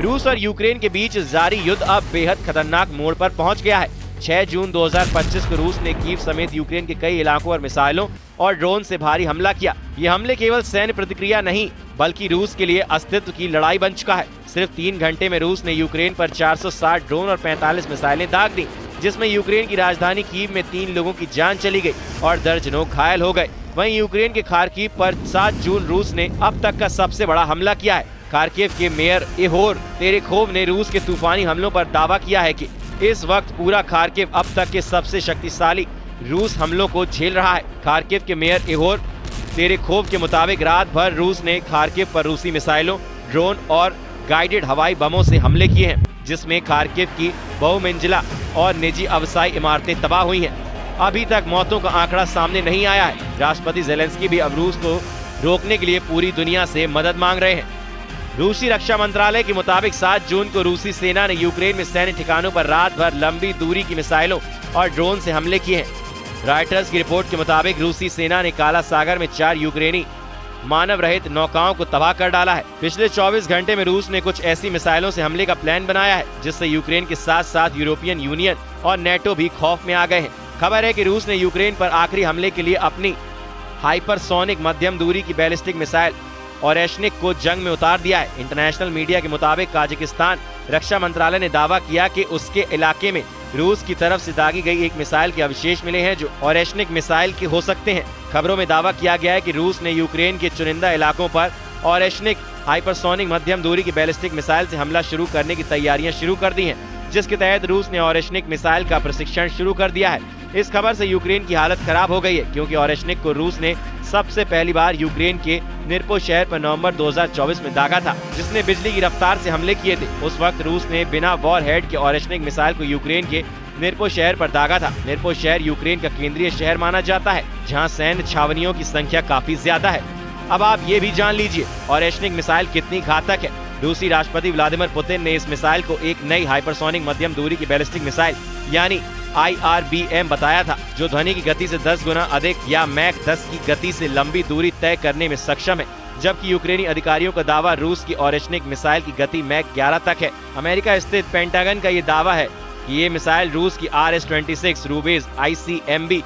रूस और यूक्रेन के बीच जारी युद्ध अब बेहद खतरनाक मोड़ पर पहुंच गया है। 6 जून 2025 को रूस ने कीव समेत यूक्रेन के कई इलाकों पर मिसाइलों और ड्रोन से भारी हमला किया। ये हमले केवल सैन्य प्रतिक्रिया नहीं बल्कि रूस के लिए अस्तित्व की लड़ाई बन चुका है। सिर्फ 3 घंटे में रूस ने यूक्रेन पर 460 ड्रोन और 45 मिसाइलें दाग दी, जिसमें यूक्रेन की राजधानी कीव में 3 लोगों की जान चली गई और दर्जनों घायल हो गए। वहीं यूक्रेन के खार्किव पर 7 जून रूस ने अब तक का सबसे बड़ा हमला किया है। खार्किव के मेयर इहोर तेरेखोव ने रूस के तूफानी हमलों पर दावा किया है कि इस वक्त पूरा खार्किव अब तक के सबसे शक्तिशाली रूस हमलों को झेल रहा है। खार्किव के मेयर इहोर तेरेखोव के मुताबिक रात भर रूस ने खार्किव पर रूसी मिसाइलों, ड्रोन और गाइडेड हवाई बमों से हमले किए हैं, जिसमें खार्किव की बहुमंजिला और निजी आवासीय इमारतें तबाह हुई हैं। अभी तक मौतों का आंकड़ा सामने नहीं आया है। राष्ट्रपति ज़ेलेंस्की भी अब रूस को रोकने के लिए पूरी दुनिया से मदद मांग रहे हैं। रूसी रक्षा मंत्रालय के मुताबिक 7 जून को रूसी सेना ने यूक्रेन में सैन्य ठिकानों पर रात भर लंबी दूरी की मिसाइलों और ड्रोन से हमले किए हैं। रॉयटर्स की रिपोर्ट के मुताबिक रूसी सेना ने काला सागर में 4 यूक्रेनी मानव रहित नौकाओं को तबाह कर डाला है। पिछले 24 घंटे में रूस ने कुछ ऐसी मिसाइलों से हमले का प्लान बनाया है जिससे यूक्रेन के साथ साथ यूरोपियन यूनियन और नेटो भी खौफ में आ गए हैं। खबर है कि रूस ने यूक्रेन पर आखिरी हमले के लिए अपनी हाइपरसोनिक मध्यम दूरी की बैलिस्टिक मिसाइल ओरेशनिक को जंग में उतार दिया है। इंटरनेशनल मीडिया के मुताबिक काजाकिस्तान रक्षा मंत्रालय ने दावा किया कि उसके इलाके में रूस की तरफ से दागी गई एक मिसाइल के अवशेष मिले हैं जो ओरेशनिक मिसाइल के हो सकते हैं। खबरों में दावा किया गया है कि रूस ने यूक्रेन के चुनिंदा इलाकों पर ओरेशनिक हाइपरसोनिक मध्यम दूरी की बैलिस्टिक मिसाइल से हमला शुरू करने की तैयारियां शुरू कर दी हैं, जिसके तहत रूस ने ओरेशनिक मिसाइल का प्रशिक्षण शुरू कर दिया है। इस खबर से यूक्रेन की हालत खराब हो गई है, क्योंकि ओरेशनिक को रूस ने सबसे पहली बार यूक्रेन के निरपो शहर पर नवंबर 2024 में दागा था, जिसने बिजली की रफ्तार से हमले किए थे। उस वक्त रूस ने बिना वॉर हेड के ओरेशनिक मिसाइल को यूक्रेन के निरपो शहर पर दागा था। निरपो शहर यूक्रेन का केंद्रीय शहर माना जाता है, जहां सैन्य छावनियों की संख्या काफी ज्यादा है। अब आप ये भी जान लीजिए ओरेशनिक मिसाइल कितनी घातक है। रूसी राष्ट्रपति व्लादिमीर पुतिन ने इस मिसाइल को एक नई हाइपरसोनिक मध्यम दूरी की बैलिस्टिक मिसाइल यानी IRBM बताया था, जो ध्वनि की गति से 10 गुना अधिक या मैक 10 की गति से लंबी दूरी तय करने में सक्षम है, जबकि यूक्रेनी अधिकारियों का दावा रूस की ओरेशनिक मिसाइल की गति मैक 11 तक है। अमेरिका स्थित पेंटागन का ये दावा है कि ये मिसाइल रूस की RS-26 रूबेज ICBM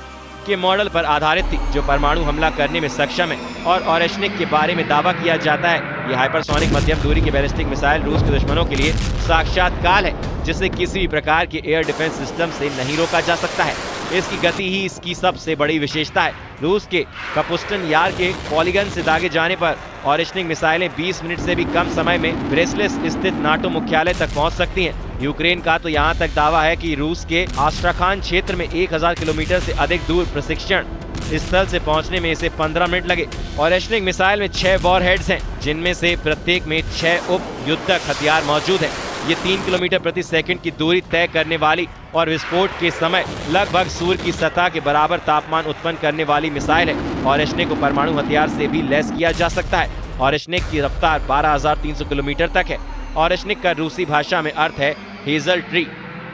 के मॉडल पर आधारित थी, जो परमाणु हमला करने में सक्षम है। और ओरेशनिक के बारे में दावा किया जाता है ये हाइपरसोनिक मध्यम दूरी की बैलिस्टिक मिसाइल रूस के दुश्मनों के लिए साक्षात काल है, जिसे किसी भी प्रकार के एयर डिफेंस सिस्टम से नहीं रोका जा सकता है। इसकी गति ही इसकी सबसे बड़ी विशेषता है। रूस के कपुस्टन यार के पॉलीगन से दागे जाने पर ओरेशनिक मिसाइलें 20 मिनट से भी कम समय में ब्रेसलेस स्थित नाटो मुख्यालय तक पहुंच सकती हैं। यूक्रेन का तो यहां तक दावा है कि रूस के आस्ट्राखान क्षेत्र में 1000 किलोमीटर से अधिक दूर प्रशिक्षण स्थल से पहुंचने में इसे 15 मिनट लगे। ओरेशनिक मिसाइल में 6 वॉरहेड्स हैं, जिनमें से प्रत्येक में 6 उप युद्धक हथियार मौजूद हैं। ये 3 किलोमीटर प्रति सेकंड की दूरी तय करने वाली और विस्फोट के समय लगभग सूर्य की सतह के बराबर तापमान उत्पन्न करने वाली मिसाइल है। ओरेशनिक को परमाणु हथियार से भी लैस किया जा सकता है। ओरेशनिक की रफ्तार 12,300 किलोमीटर तक है। ओरेशनिक का रूसी भाषा में अर्थ है हेजल ट्री।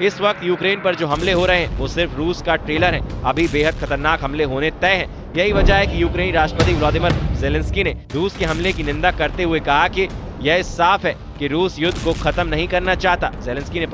इस वक्त यूक्रेन पर जो हमले हो रहे हैं वो सिर्फ रूस का ट्रेलर है। अभी बेहद खतरनाक हमले होने तय हैं। यही वजह है कि यूक्रेनी राष्ट्रपति व्लादिमीर ज़ेलेंस्की ने रूस के हमले की निंदा करते हुए कहा कि यह साफ है कि रूस युद्ध को खत्म नहीं करना चाहता। ज़ेलेंस्की ने